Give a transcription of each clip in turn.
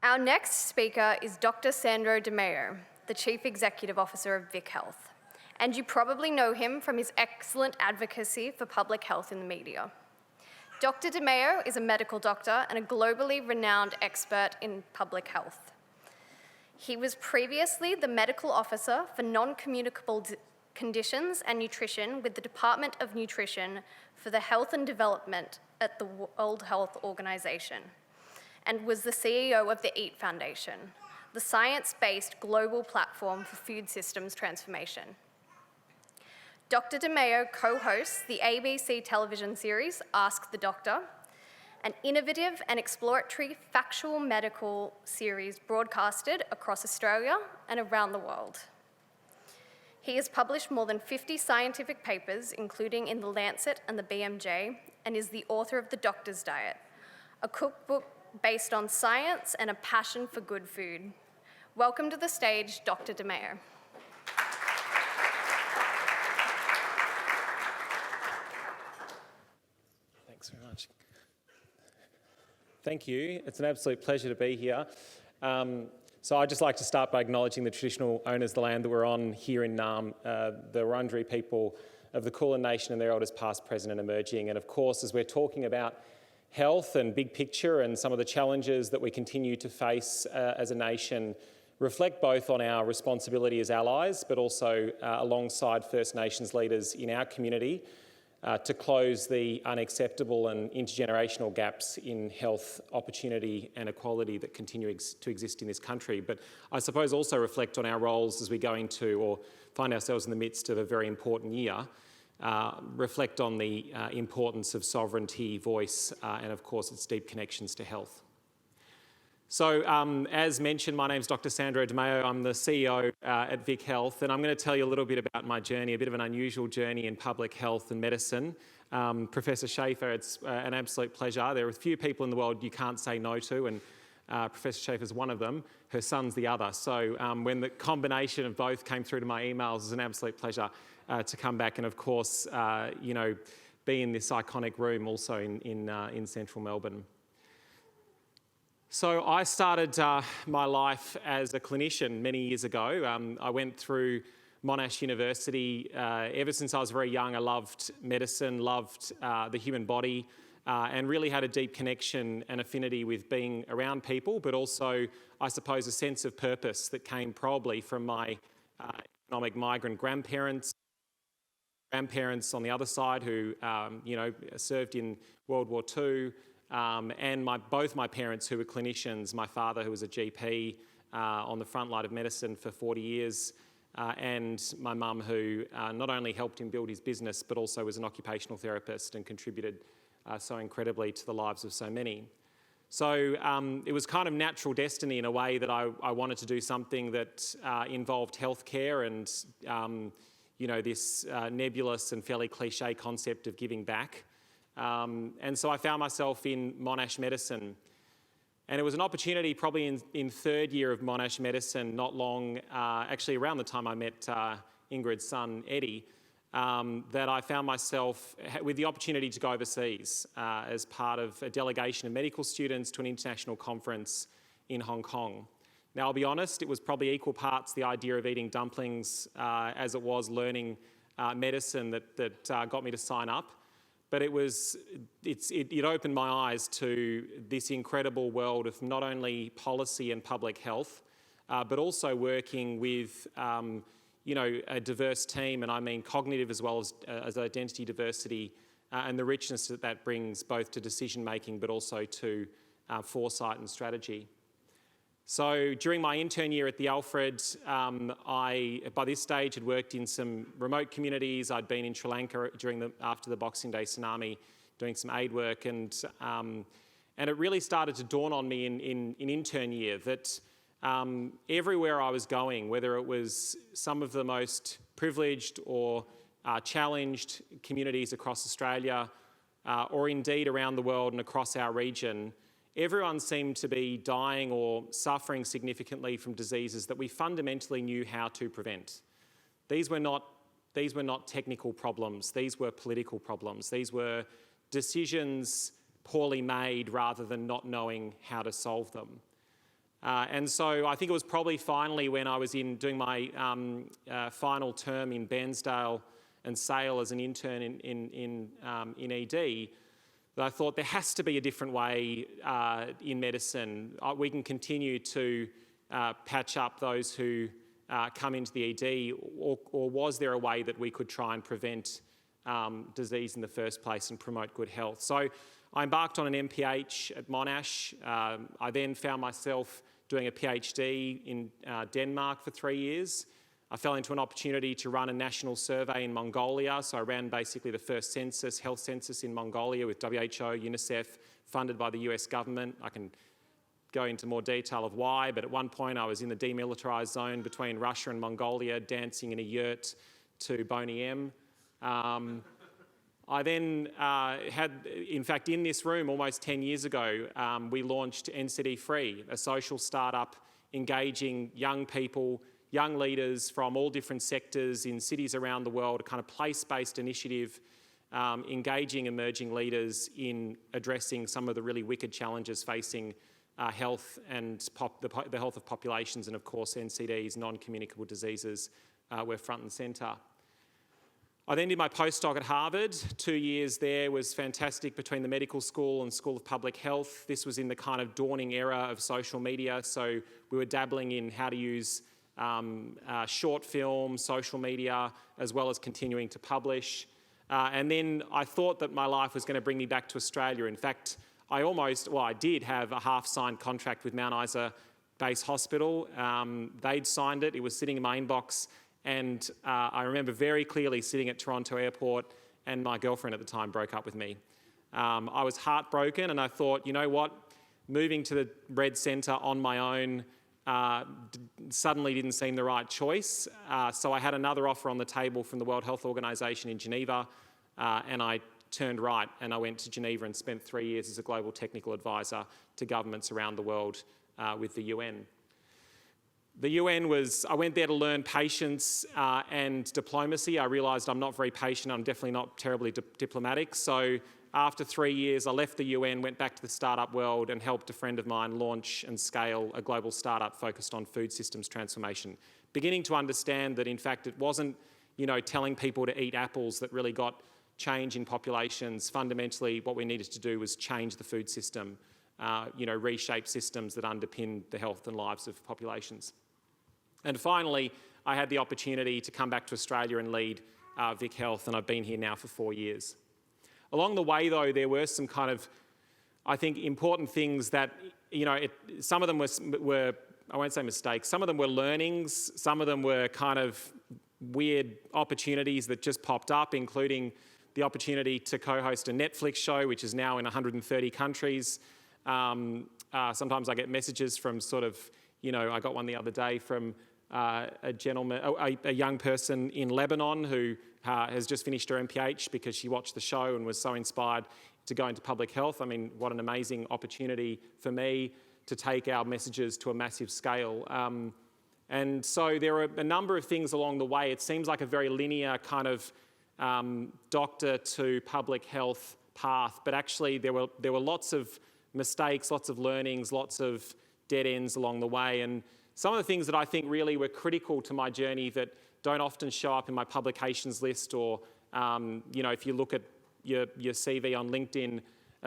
Our next speaker is Dr. Sandro Demaio, the Chief Executive Officer of Vic Health, and you probably know him from his excellent advocacy for public health in the media. Dr. Demaio is a medical doctor and a globally renowned expert in public health. He was previously the medical officer for non-communicable conditions and nutrition with the Department of Nutrition for the Health and Development at the World Health Organization, and was the CEO of the EAT Foundation, the science-based global platform for food systems transformation. Dr. Demaio co-hosts the ABC television series Ask the Doctor, an innovative and exploratory factual medical series broadcasted across Australia and around the world. He has published more than 50 scientific papers, including in The Lancet and the BMJ, and is the author of The Doctor's Diet, a cookbook based on science and a passion for good food. Welcome to the stage, Dr. Demaio. Thanks very much. Thank you. It's an absolute pleasure to be here. So I'd just like to start by acknowledging the traditional owners of the land that we're on here in Naarm, the Wurundjeri people of the Kulin Nation and their elders past, present and emerging. And of course, as we're talking about health and big picture and some of the challenges that we continue to face as a nation, reflect both on our responsibility as allies, but also alongside First Nations leaders in our community to close the unacceptable and intergenerational gaps in health, opportunity and equality that continue to exist in this country. But I suppose also reflect on our roles as we go into or find ourselves in the midst of a very important year, reflect on the importance of sovereignty, voice, and of course its deep connections to health. So as mentioned, my name's Dr. Sandro Demaio. I'm the CEO at Vic Health, and I'm going to tell you a little bit about my journey, a bit of an unusual journey in public health and medicine. Professor Schaefer, it's an absolute pleasure. There are a few people in the world you can't say no to, and Professor Schaefer's one of them. Her son's the other. So when the combination of both came through to my emails, it was an absolute pleasure to come back and, of course, be in this iconic room also in central Melbourne. So I started my life as a clinician many years ago. I went through Monash University. Ever since I was very young, I loved medicine, loved the human body, and really had a deep connection and affinity with being around people, but also, I suppose, a sense of purpose that came probably from my economic migrant grandparents on the other side who, served in World War II, and both my parents who were clinicians, my father who was a GP on the front line of medicine for 40 years, and my mum who not only helped him build his business, but also was an occupational therapist and contributed so incredibly to the lives of so many. So it was kind of natural destiny in a way that I wanted to do something that involved healthcare and this nebulous and fairly cliche concept of giving back. And so I found myself in Monash Medicine. And it was an opportunity probably in third year of Monash Medicine, not long, actually around the time I met Ingrid's son, Eddie, that I found myself with the opportunity to go overseas as part of a delegation of medical students to an international conference in Hong Kong. Now, I'll be honest, it was probably equal parts the idea of eating dumplings as it was learning medicine that got me to sign up. But it opened my eyes to this incredible world of not only policy and public health, but also working with a diverse team, and I mean cognitive as well as identity diversity, and the richness that brings both to decision making, but also to foresight and strategy. So during my intern year at the Alfred, I, by this stage, had worked in some remote communities. I'd been in Sri Lanka after the Boxing Day tsunami, doing some aid work, and it really started to dawn on me in intern year that everywhere I was going, whether it was some of the most privileged or challenged communities across Australia, or indeed around the world and across our region, everyone seemed to be dying or suffering significantly from diseases that we fundamentally knew how to prevent. These were not technical problems. These were political problems. These were decisions poorly made rather than not knowing how to solve them. And so I think it was probably finally when I was doing my final term in Bairnsdale and Sale as an intern in ED, that I thought there has to be a different way in medicine. We can continue to patch up those who come into the ED, or was there a way that we could try and prevent disease in the first place and promote good health? So I embarked on an MPH at Monash. I then found myself doing a PhD in Denmark for 3 years. I fell into an opportunity to run a national survey in Mongolia. So I ran basically the first health census in Mongolia with WHO, UNICEF, funded by the US government. I can go into more detail of why, but at one point I was in the demilitarised zone between Russia and Mongolia, dancing in a yurt to Boney M. I then in fact, in this room almost 10 years ago, we launched NCD Free, a social startup engaging young people, young leaders from all different sectors in cities around the world, a kind of place-based initiative engaging emerging leaders in addressing some of the really wicked challenges facing health and the health of populations, and of course NCDs, non-communicable diseases, were front and centre. I then did my postdoc at Harvard. 2 years there was fantastic between the medical school and School of Public Health. This was in the kind of dawning era of social media, so we were dabbling in how to use short film, social media, as well as continuing to publish. And then I thought that my life was going to bring me back to Australia. In fact, I did have a half-signed contract with Mount Isa Base Hospital. They'd signed it. It was sitting in my inbox. And I remember very clearly sitting at Toronto Airport, and my girlfriend at the time broke up with me. I was heartbroken, and I thought, you know what? Moving to the Red Centre on my own suddenly didn't seem the right choice. So I had another offer on the table from the World Health Organization in Geneva, and I turned right, and I went to Geneva and spent 3 years as a global technical advisor to governments around the world with the UN. The UN I went there to learn patience and diplomacy. I realised I'm not very patient, I'm definitely not terribly diplomatic. So after 3 years, I left the UN, went back to the startup world and helped a friend of mine launch and scale a global startup focused on food systems transformation. Beginning to understand that, in fact, it wasn't, telling people to eat apples that really got change in populations. Fundamentally, what we needed to do was change the food system, reshape systems that underpin the health and lives of populations. And finally, I had the opportunity to come back to Australia and lead Vic Health, and I've been here now for 4 years. Along the way, though, there were some kind of, I think, important things that, some of them were, I won't say mistakes, some of them were learnings, some of them were kind of weird opportunities that just popped up, including the opportunity to co-host a Netflix show, which is now in 130 countries. Sometimes I get messages from I got one the other day from a young person in Lebanon who has just finished her MPH because she watched the show and was so inspired to go into public health. I mean, what an amazing opportunity for me to take our messages to a massive scale. And so there are a number of things along the way. It seems like a very linear kind of doctor to public health path, but actually there were lots of mistakes, lots of learnings, lots of dead ends along the way. And some of the things that I think really were critical to my journey that don't often show up in my publications list, or if you look at your CV on LinkedIn,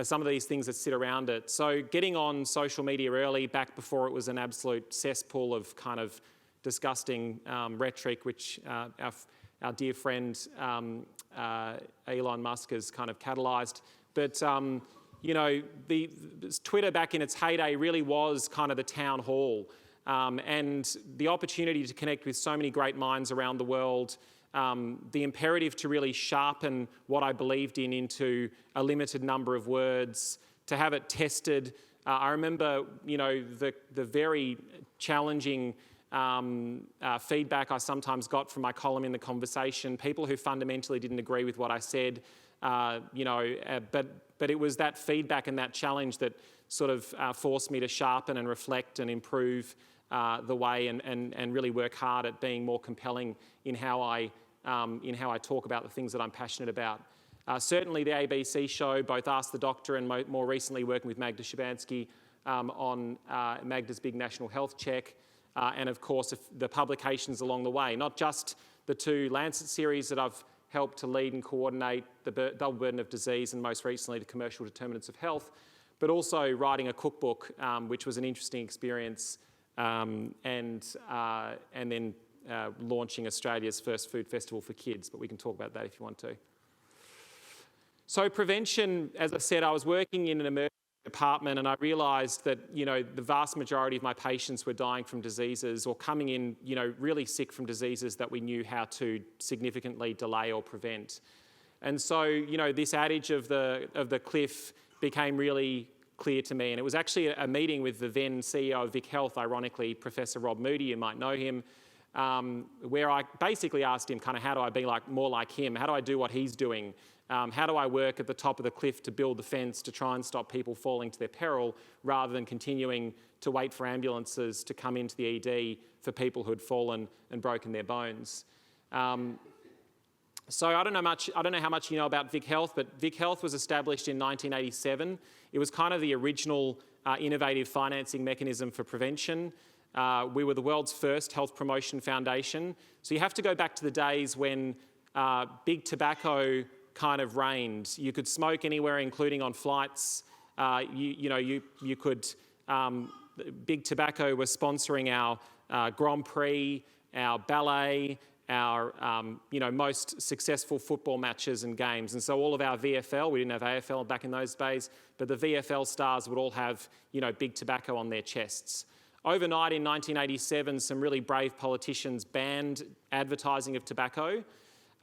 some of these things that sit around it. So getting on social media early, back before it was an absolute cesspool of kind of disgusting rhetoric, which our dear friend Elon Musk has kind of catalysed. But the Twitter back in its heyday really was kind of the town hall, and the opportunity to connect with so many great minds around the world, the imperative to really sharpen what I believed in into a limited number of words, to have it tested. I remember, the very challenging feedback I sometimes got from my column in The Conversation, people who fundamentally didn't agree with what I said, but it was that feedback and that challenge that sort of forced me to sharpen and reflect and improve the way and really work hard at being more compelling in how I talk about the things that I'm passionate about. Certainly the ABC show, both Ask the Doctor and more recently working with Magda Szubanski, on Magda's Big National Health Check, and of course the publications along the way, not just the 2 Lancet series that I've helped to lead and coordinate, the Double Burden of Disease and most recently the Commercial Determinants of Health, but also writing a cookbook, which was an interesting experience, and then launching Australia's first food festival for kids, but we can talk about that if you want to. So prevention, as I said, I was working in an emergency department and I realised that, the vast majority of my patients were dying from diseases or coming in, really sick from diseases that we knew how to significantly delay or prevent. And so, this adage of the cliff became really clear to me. And it was actually a meeting with the then CEO of Vic Health, ironically, Professor Rob Moody, you might know him, where I basically asked him how do I be more like him? How do I do what he's doing? How do I work at the top of the cliff to build the fence to try and stop people falling to their peril rather than continuing to wait for ambulances to come into the ED for people who had fallen and broken their bones? So I don't know how much you know about Vic Health, but Vic Health was established in 1987. It was kind of the original innovative financing mechanism for prevention. We were the world's first health promotion foundation. So you have to go back to the days when big tobacco kind of reigned. You could smoke anywhere, including on flights. You could. Big tobacco was sponsoring our Grand Prix, our ballet, our most successful football matches and games. And so all of our VFL, we didn't have AFL back in those days, but the VFL stars would all have big tobacco on their chests. Overnight in 1987, some really brave politicians banned advertising of tobacco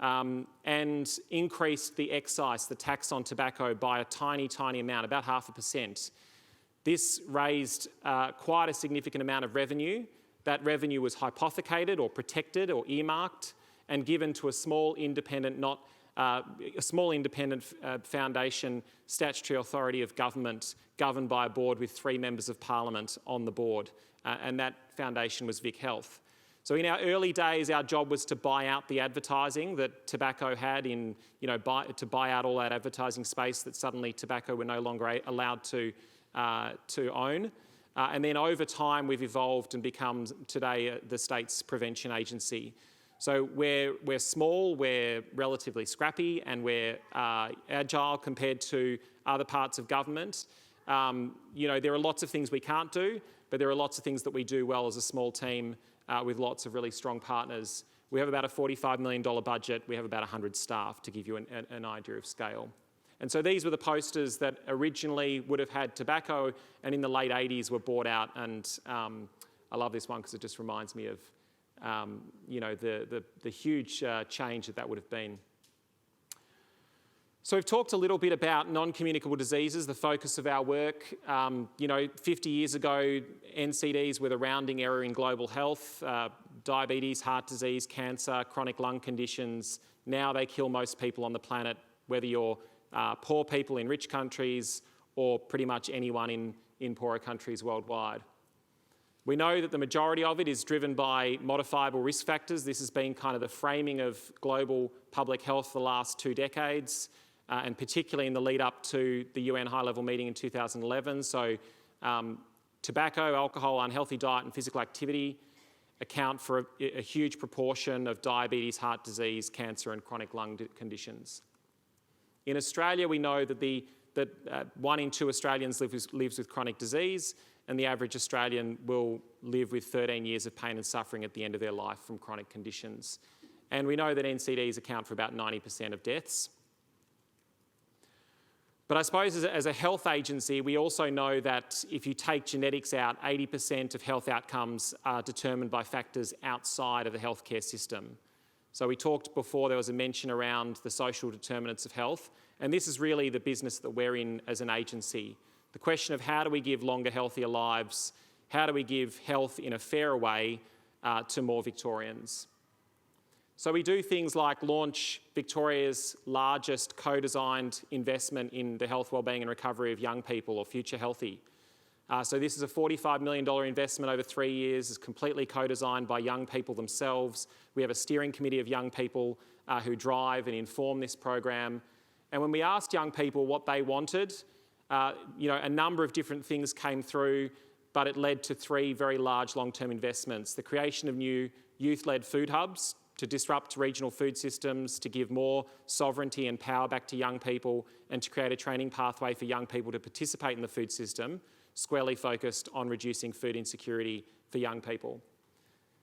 and increased the excise, the tax on tobacco, by a tiny, tiny amount, about 0.5%. This raised quite a significant amount of revenue. That revenue was hypothecated or protected or earmarked and given to a small independent, foundation, statutory authority of government, governed by a board with 3 members of Parliament on the board, and that foundation was Vic Health. So in our early days, our job was to buy out the advertising that tobacco had to buy out all that advertising space that suddenly tobacco were no longer allowed to own. And then over time, we've evolved and become today the state's prevention agency. So we're small, we're relatively scrappy, and we're agile compared to other parts of government. There are lots of things we can't do, but there are lots of things that we do well as a small team with lots of really strong partners. We have about a $45 million budget. We have about 100 staff, to give you an idea of scale. And so these were the posters that originally would have had tobacco and in the late 80s were bought out. And I love this one because it just reminds me of the huge change that would have been. So we've talked a little bit about non-communicable diseases, the focus of our work. 50 years ago, NCDs were the rounding error in global health. Diabetes, heart disease, cancer, chronic lung conditions. Now they kill most people on the planet, whether you're poor people in rich countries or pretty much anyone in poorer countries worldwide. We know that the majority of it is driven by modifiable risk factors. This has been kind of the framing of global public health for the last 2 decades, and particularly in the lead up to the UN high-level meeting in 2011. So tobacco, alcohol, unhealthy diet and physical activity account for a huge proportion of diabetes, heart disease, cancer and chronic lung conditions. In Australia, we know that 1 in 2 Australians lives with chronic disease, and the average Australian will live with 13 years of pain and suffering at the end of their life from chronic conditions. And we know that NCDs account for about 90% of deaths. But I suppose as a health agency, we also know that if you take genetics out, 80% of health outcomes are determined by factors outside of the healthcare system. So we talked before, there was a mention around the social determinants of health, and this is really the business that we're in as an agency. The question of how do we give longer, healthier lives? How do we give health in a fairer way to more Victorians? So we do things like launch Victoria's largest co-designed investment in the health, wellbeing and recovery of young people, or Future Healthy. So this is a $45 million investment over 3 years. It's completely co-designed by young people themselves. We have a steering committee of young people who drive and inform this program. And when we asked young people what they wanted, a number of different things came through, but it led to 3 very large long-term investments. The creation of new youth-led food hubs to disrupt regional food systems, to give more sovereignty and power back to young people, and to create a training pathway for young people to participate in the food system, squarely focused on reducing food insecurity for young people.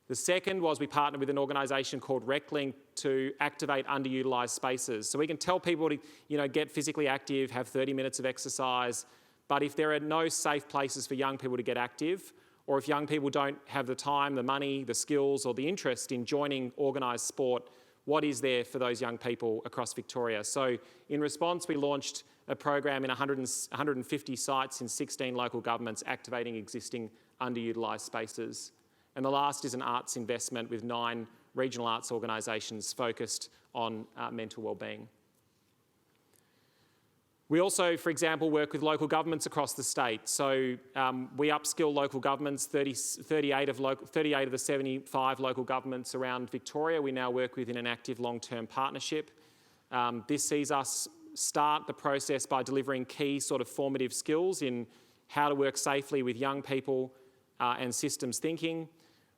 The second was we partnered with an organisation called RecLink to activate underutilised spaces. So we can tell people to get physically active, have 30 minutes of exercise, but if there are no safe places for young people to get active, or if young people don't have the time, the money, the skills or the interest in joining organised sport, what is there for those young people across Victoria? So in response, we launched a program in 150 sites in 16 local governments activating existing underutilised spaces. And the last is an arts investment with 9 regional arts organisations focused on mental wellbeing. We also, for example, work with local governments across the state. So we upskill local governments, 38 of the 75 local governments around Victoria we now work with in an active long-term partnership. This sees us start the process by delivering key sort of formative skills in how to work safely with young people and systems thinking.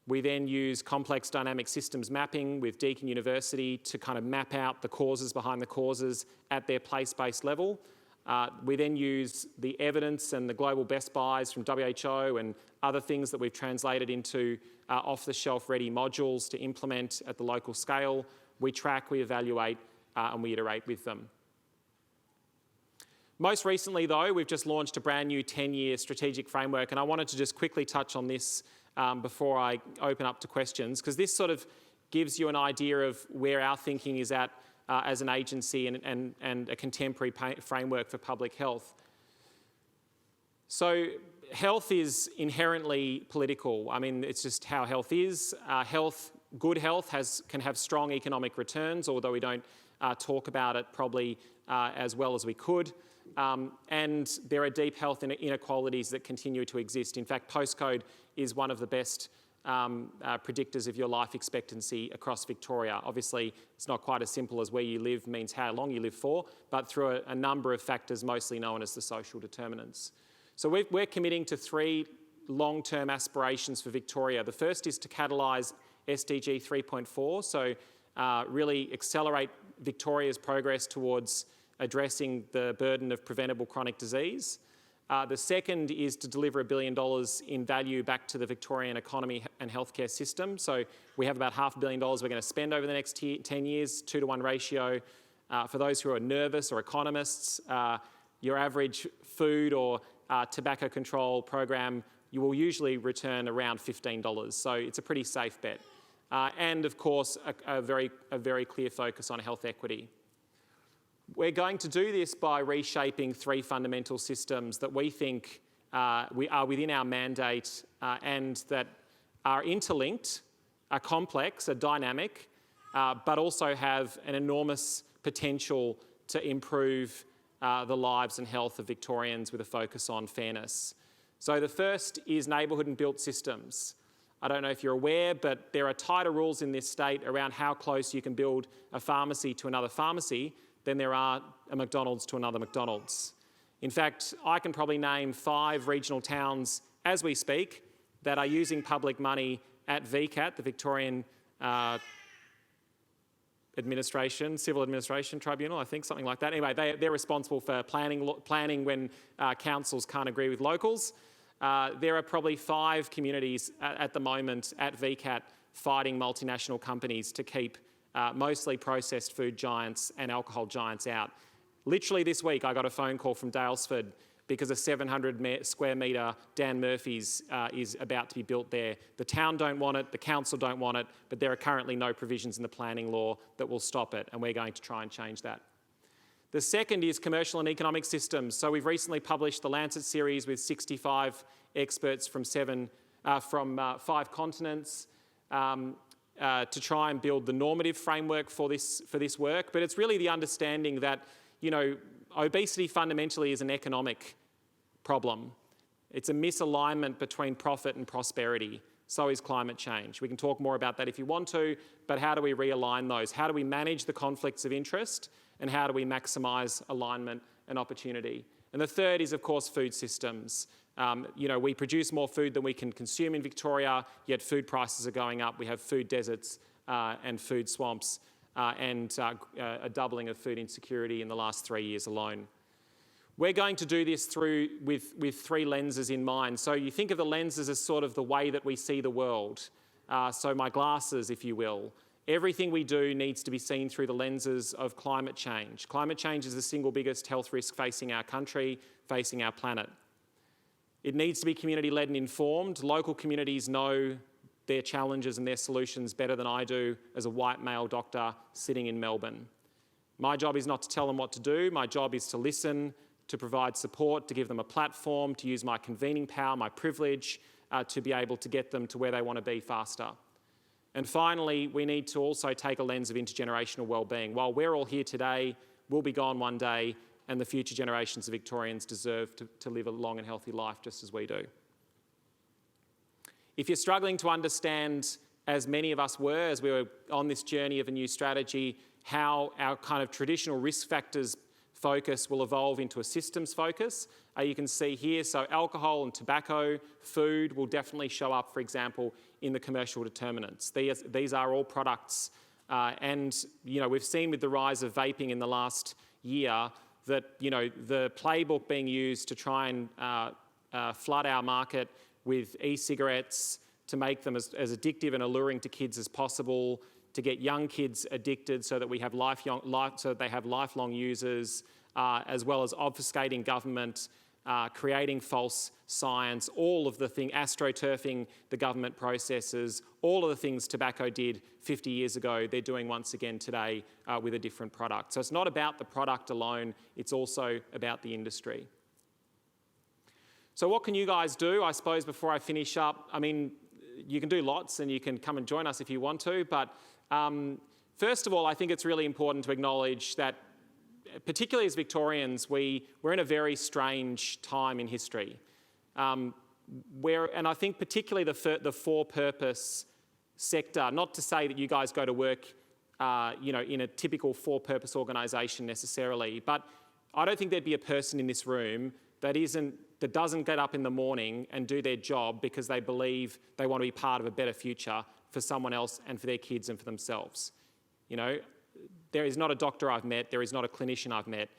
We then use complex dynamic systems mapping with Deakin University to kind of map out the causes behind the causes at their place-based level. We then use the evidence and the global best buys from WHO and other things that we've translated into off-the-shelf ready modules to implement at the local scale. We track, we evaluate, and we iterate with them. Most recently, though, we've just launched a brand new 10-year strategic framework, and I wanted to just quickly touch on this before I open up to questions, because this sort of gives you an idea of where our thinking is at as an agency and a contemporary framework for public health. So health is inherently political. I mean, it's just how health is. Good health can have strong economic returns, although we don't talk about it probably as well as we could. And there are deep health inequalities that continue to exist. In fact, postcode is one of the best predictors of your life expectancy across Victoria. Obviously, it's not quite as simple as where you live means how long you live for, but through a number of factors mostly known as the social determinants. So we're committing to 3 long-term aspirations for Victoria. The first is to catalyse SDG 3.4, so really accelerate Victoria's progress towards addressing the burden of preventable chronic disease. The second is to deliver $1 billion in value back to the Victorian economy and healthcare system. So we have about $500 million we're going to spend over the next 10 years, 2-to-1 ratio. For those who are nervous or economists, your average food or tobacco control program, you will usually return around $15. So it's a pretty safe bet. And of course, a very clear focus on health equity. We're going to do this by reshaping 3 fundamental systems that we think we are within our mandate and that are interlinked, are complex, are dynamic, but also have an enormous potential to improve the lives and health of Victorians with a focus on fairness. So the first is neighbourhood and built systems. I don't know if you're aware, but there are tighter rules in this state around how close you can build a pharmacy to another pharmacy than there are a McDonald's to another McDonald's. In fact, I can probably name 5 regional towns as we speak that are using public money at VCAT, the Victorian Civil Administration Tribunal, I think, something like that. Anyway, they're responsible for planning when councils can't agree with locals. There are probably 5 communities at the moment at VCAT fighting multinational companies to keep mostly processed food giants and alcohol giants out. Literally this week, I got a phone call from Daylesford because a 700 square metre Dan Murphy's is about to be built there. The town don't want it, the council don't want it, but there are currently no provisions in the planning law that will stop it, and we're going to try and change that. The second is commercial and economic systems. So we've recently published the Lancet series with 65 experts from 5 continents. To try and build the normative framework for this work, but it's really the understanding that, obesity fundamentally is an economic problem. It's a misalignment between profit and prosperity. So is climate change. We can talk more about that if you want to, but how do we realign those? How do we manage the conflicts of interest, and how do we maximise alignment and opportunity? And the third is, of course, food systems. We produce more food than we can consume in Victoria, yet food prices are going up. We have food deserts and food swamps and a doubling of food insecurity in the last 3 years alone. We're going to do this with three lenses in mind. So you think of the lenses as sort of the way that we see the world. So my glasses, if you will. Everything we do needs to be seen through the lenses of climate change. Climate change is the single biggest health risk facing our country, facing our planet. It needs to be community-led and informed. Local communities know their challenges and their solutions better than I do as a white male doctor sitting in Melbourne. My job is not to tell them what to do. My job is to listen, to provide support, to give them a platform, to use my convening power, my privilege, to be able to get them to where they want to be faster. And finally, we need to also take a lens of intergenerational wellbeing. While we're all here today, we'll be gone one day, and the future generations of Victorians deserve to live a long and healthy life just as we do. If you're struggling to understand, as many of us were as we were on this journey of a new strategy, how our kind of traditional risk factors focus will evolve into a systems focus, you can see here, so alcohol and tobacco, food will definitely show up, for example, in the commercial determinants. These are all products, and we've seen with the rise of vaping in the last year that the playbook being used to try and flood our market with e-cigarettes to make them as addictive and alluring to kids as possible, to get young kids addicted so that we have they have lifelong users, as well as obfuscating government, creating false science, all of the things, astroturfing the government processes, all of the things tobacco did 50 years ago, they're doing once again today with a different product. So it's not about the product alone, it's also about the industry. So what can you guys do, I suppose, before I finish up? I mean, you can do lots and you can come and join us if you want to, but first of all, I think it's really important to acknowledge that, particularly as Victorians, we're in a very strange time in history. And I think particularly the for-purpose sector, not to say that you guys go to work in a typical for-purpose organisation necessarily, but I don't think there'd be a person in this room that doesn't get up in the morning and do their job because they believe they want to be part of a better future for someone else and for their kids and for themselves. There is not a doctor I've met, there is not a clinician I've met.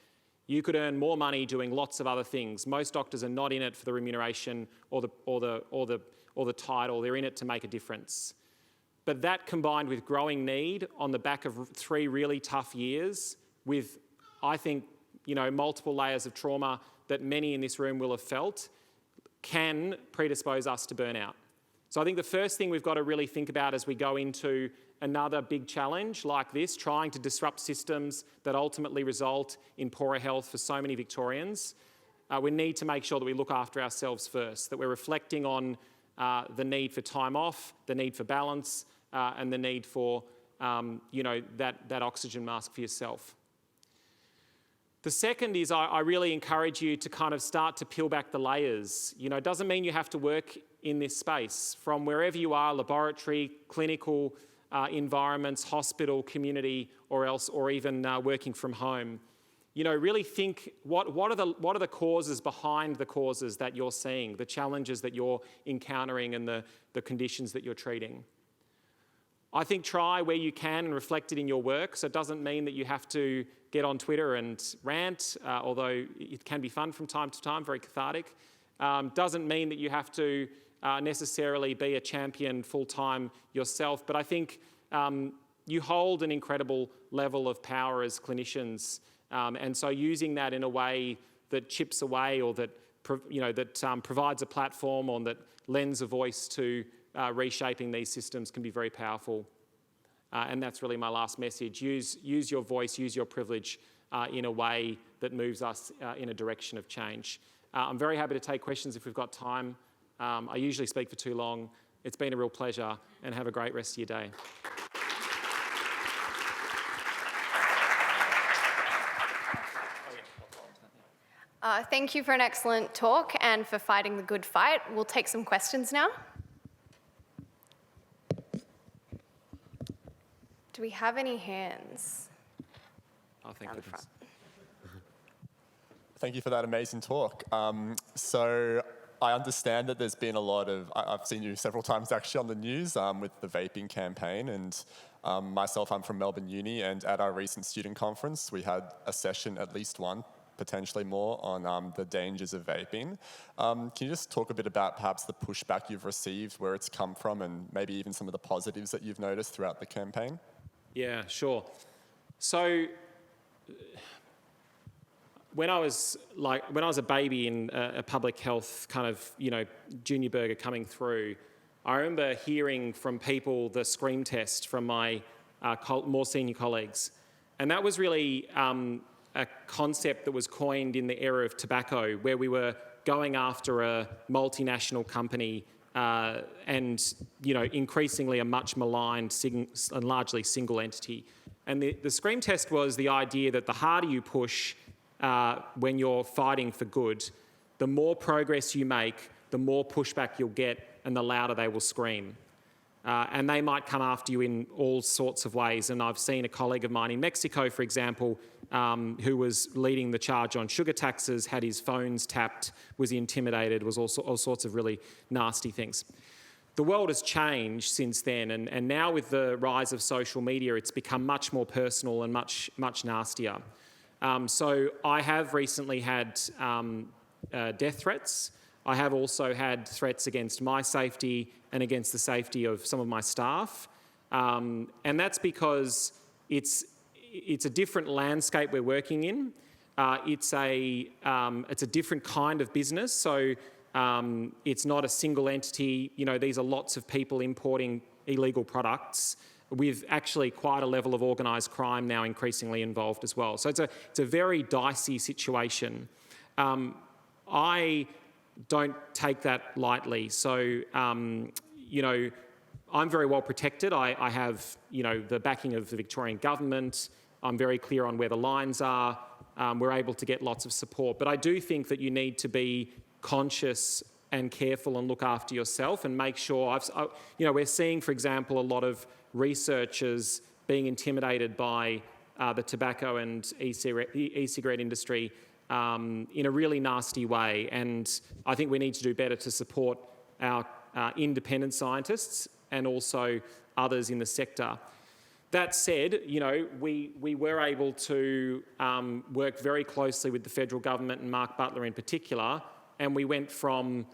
You could earn more money doing lots of other things. Most doctors are not in it for the remuneration or the title, they're in it to make a difference. But that combined with growing need on the back of 3 really tough years with, I think, multiple layers of trauma that many in this room will have felt, can predispose us to burnout. So I think the first thing we've got to really think about as we go into another big challenge like this, trying to disrupt systems that ultimately result in poorer health for so many Victorians, we need to make sure that we look after ourselves first, that we're reflecting on the need for time off, the need for balance, and the need for that oxygen mask for yourself. The second is I really encourage you to kind of start to peel back the layers. It doesn't mean you have to work in this space. From wherever you are, laboratory, clinical environments, hospital, community, or even working from home. Really think what are the causes behind the causes that you're seeing, the challenges that you're encountering and the conditions that you're treating. I think try where you can and reflect it in your work. So it doesn't mean that you have to get on Twitter and rant, although it can be fun from time to time, very cathartic. Doesn't mean that you have to necessarily be a champion full-time yourself, but I think you hold an incredible level of power as clinicians, and so using that in a way that chips away or that provides a platform or that lends a voice to reshaping these systems can be very powerful. And that's really my last message. Use your voice, use your privilege in a way that moves us in a direction of change. I'm very happy to take questions if we've got time. I usually speak for too long. It's been a real pleasure, and have a great rest of your day. Thank you for an excellent talk and for fighting the good fight. We'll take some questions now. Do we have any hands? Oh, thank goodness. Thank you for that amazing talk. So I understand that there's been a lot of, I've seen you several times actually on the news with the vaping campaign, and myself, I'm from Melbourne Uni, and at our recent student conference, we had a session, at least one, potentially more, on the dangers of vaping. Can you just talk a bit about perhaps the pushback you've received, where it's come from, and maybe even some of the positives that you've noticed throughout the campaign? Yeah, sure. So when I was a baby in a public health kind of, junior burger coming through, I remember hearing from people the scream test from my more senior colleagues. And that was really a concept that was coined in the era of tobacco, where we were going after a multinational company and, increasingly a much maligned and largely single entity. And the scream test was the idea that the harder you push when you're fighting for good, the more progress you make, the more pushback you'll get, and the louder they will scream. And they might come after you in all sorts of ways. And I've seen a colleague of mine in Mexico, for example, who was leading the charge on sugar taxes, had his phones tapped, was intimidated, was all sorts of really nasty things. The world has changed since then, and now with the rise of social media, it's become much more personal and much nastier. So I have recently had death threats. I have also had threats against my safety and against the safety of some of my staff. And that's because it's a different landscape we're working in. It's a different kind of business. So it's not a single entity. These are lots of people importing illegal products with actually quite a level of organised crime now increasingly involved as well. So it's a very dicey situation. I don't take that lightly. So, I'm very well protected. I have, the backing of the Victorian government. I'm very clear on where the lines are. We're able to get lots of support. But I do think that you need to be conscious and careful and look after yourself and make sure, we're seeing, for example, a lot of researchers being intimidated by the tobacco and e-cigarette industry in a really nasty way. And I think we need to do better to support our independent scientists and also others in the sector. That said, we were able to work very closely with the federal government and Mark Butler in particular, and we went from,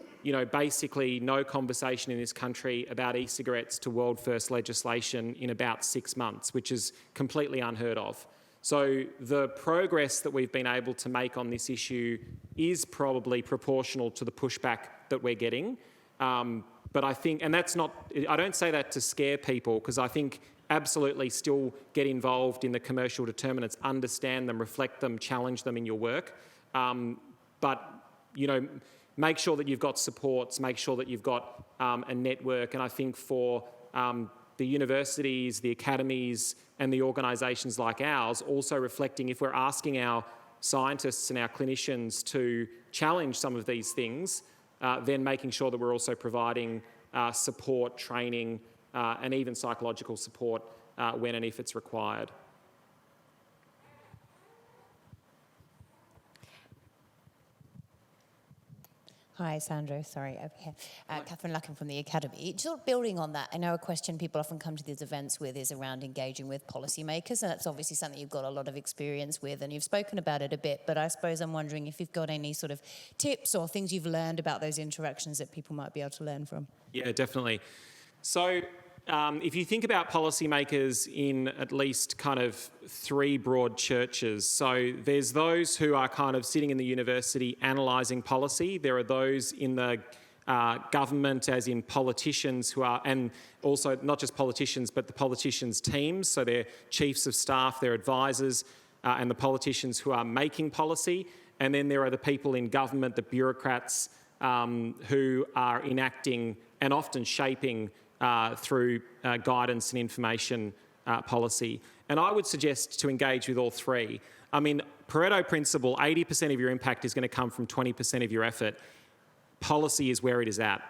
basically no conversation in this country about e-cigarettes to world first legislation in about 6 months, which is completely unheard of. So the progress that we've been able to make on this issue is probably proportional to the pushback that we're getting. But I think, and that's not, I don't say that to scare people, because I think absolutely still get involved in the commercial determinants, understand them, reflect them, challenge them in your work. But, make sure that you've got supports, make sure that you've got a network. And I think for the universities, the academies, and the organisations like ours, also reflecting, if we're asking our scientists and our clinicians to challenge some of these things, then making sure that we're also providing support, training, and even psychological support when and if it's required. Hi, Sandro. Sorry, over here. Catherine Luckin from the Academy. Sort of building on that, I know a question people often come to these events with is around engaging with policymakers, and that's obviously something you've got a lot of experience with, and you've spoken about it a bit, but I suppose I'm wondering if you've got any sort of tips or things you've learned about those interactions that people might be able to learn from. Yeah, definitely. So if you think about policymakers in at least kind of 3 broad churches, so there's those who are kind of sitting in the university analysing policy. There are those in the government, as in politicians who are, and also not just politicians, but the politicians' teams, so they're chiefs of staff, their advisors, and the politicians who are making policy. And then there are the people in government, the bureaucrats, who are enacting and often shaping through guidance and information policy. And I would suggest to engage with all 3. I mean, Pareto principle, 80% of your impact is going to come from 20% of your effort. Policy is where it is at.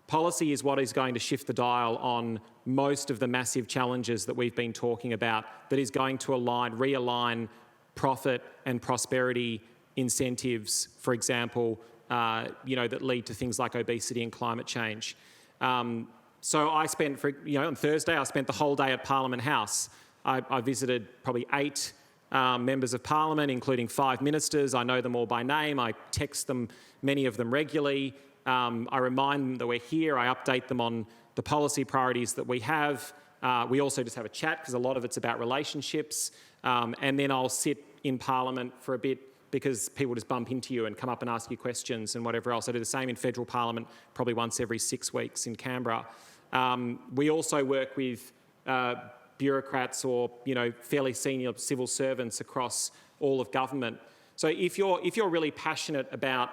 Policy is what is going to shift the dial on most of the massive challenges that we've been talking about, that is going to realign profit and prosperity incentives, for example, that lead to things like obesity and climate change. So I spent, on Thursday, I spent the whole day at Parliament House. I visited probably 8 members of Parliament, including 5 ministers. I know them all by name. I text them, many of them regularly. I remind them that we're here. I update them on the policy priorities that we have. We also just have a chat because a lot of it's about relationships. And then I'll sit in Parliament for a bit because people just bump into you and come up and ask you questions and whatever else. I do the same in federal Parliament, probably once every 6 weeks in Canberra. We also work with bureaucrats or fairly senior civil servants across all of government. So if you're really passionate about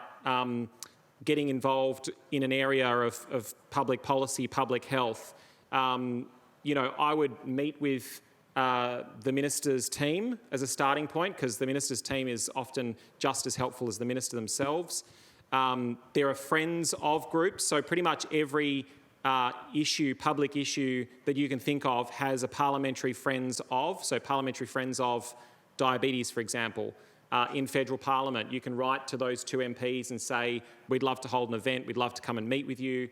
getting involved in an area of public policy, public health, I would meet with the minister's team as a starting point, because the minister's team is often just as helpful as the minister themselves. There are friends of groups, so pretty much every public issue that you can think of has a parliamentary friends of. So parliamentary friends of diabetes, for example. In federal parliament, you can write to those 2 MPs and say, we'd love to hold an event, we'd love to come and meet with you.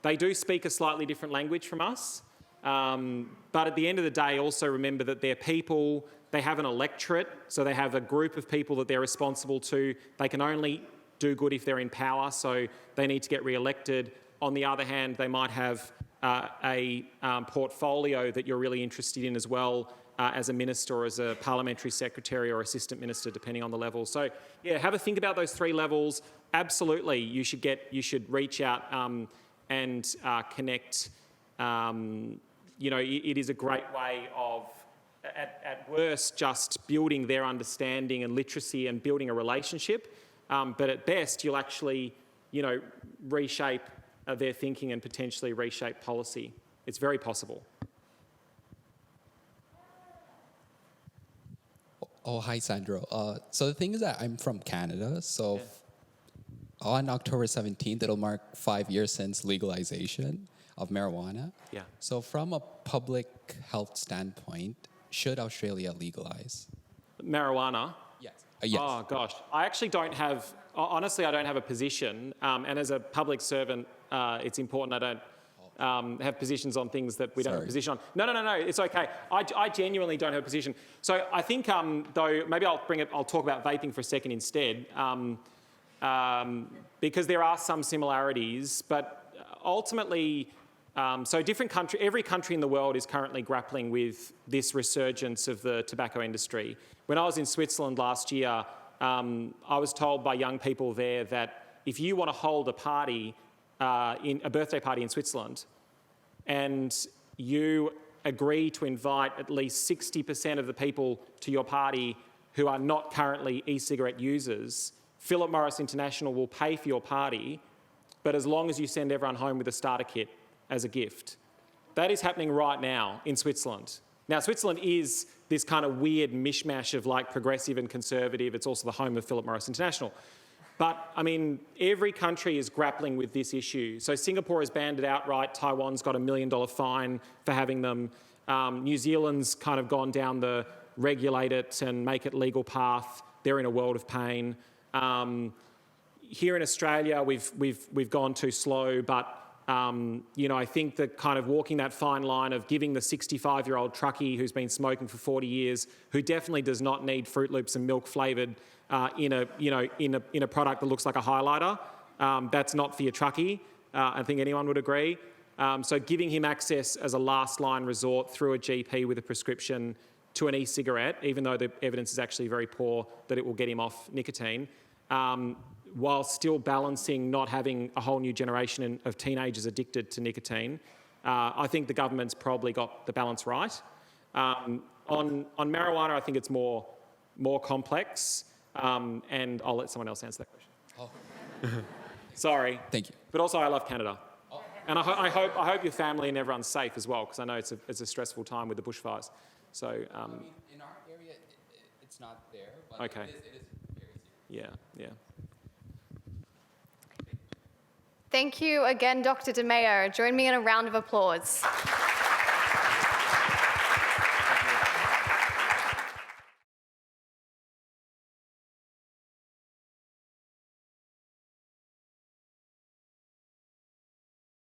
They do speak a slightly different language from us, but at the end of the day, also remember that they're people, they have an electorate, so they have a group of people that they're responsible to. They can only do good if they're in power, so they need to get re-elected. On the other hand, they might have a portfolio that you're really interested in as well, as a minister or as a parliamentary secretary or assistant minister, depending on the level. So yeah, have a think about those 3 levels. Absolutely, you should reach out and connect. It is a great way of, at worst, just building their understanding and literacy and building a relationship. But at best, you'll actually, reshape their thinking and potentially reshape policy. It's very possible. Oh, hi, Sandro. So the thing is that I'm from Canada, so on October 17th, it'll mark 5 years since legalization of marijuana. Yeah. So from a public health standpoint, should Australia legalize? Marijuana? Yes. Yes. Oh, gosh. I actually don't have, honestly, I don't have a position. And as a public servant, it's important I don't have positions on things that we don't have a position on. No, it's okay. I genuinely don't have a position. So I think, though, maybe I'll talk about vaping for a second instead, because there are some similarities, but ultimately, so every country in the world is currently grappling with this resurgence of the tobacco industry. When I was in Switzerland last year, I was told by young people there that if you want to hold a party, a birthday party in Switzerland, and you agree to invite at least 60% of the people to your party who are not currently e-cigarette users, Philip Morris International will pay for your party, but as long as you send everyone home with a starter kit as a gift. That is happening right now in Switzerland. Now, Switzerland is this kind of weird mishmash of like progressive and conservative. It's also the home of Philip Morris International. But, I mean, every country is grappling with this issue. So Singapore has banned it outright. Taiwan's got $1 million fine for having them. New Zealand's kind of gone down the regulate it and make it legal path. They're in a world of pain. Here in Australia, we've gone too slow, but I think that kind of walking that fine line of giving the 65-year-old truckie who's been smoking for 40 years, who definitely does not need Fruit Loops and milk flavoured in a product that looks like a highlighter, that's not for your truckie. I think anyone would agree. So giving him access as a last line resort through a GP with a prescription to an e-cigarette, even though the evidence is actually very poor that it will get him off nicotine, while still balancing not having a whole new generation of teenagers addicted to nicotine. I think the government's probably got the balance right. On marijuana, I think it's more complex, and I'll let someone else answer that question. Sorry. Thank you. But also, I love Canada. And I hope your family and everyone's safe as well, because I know it's a stressful time with the bushfires. So, in our area, it's not there, but okay. It is very serious. Yeah. Thank you again, Dr. Demaio. Join me in a round of applause.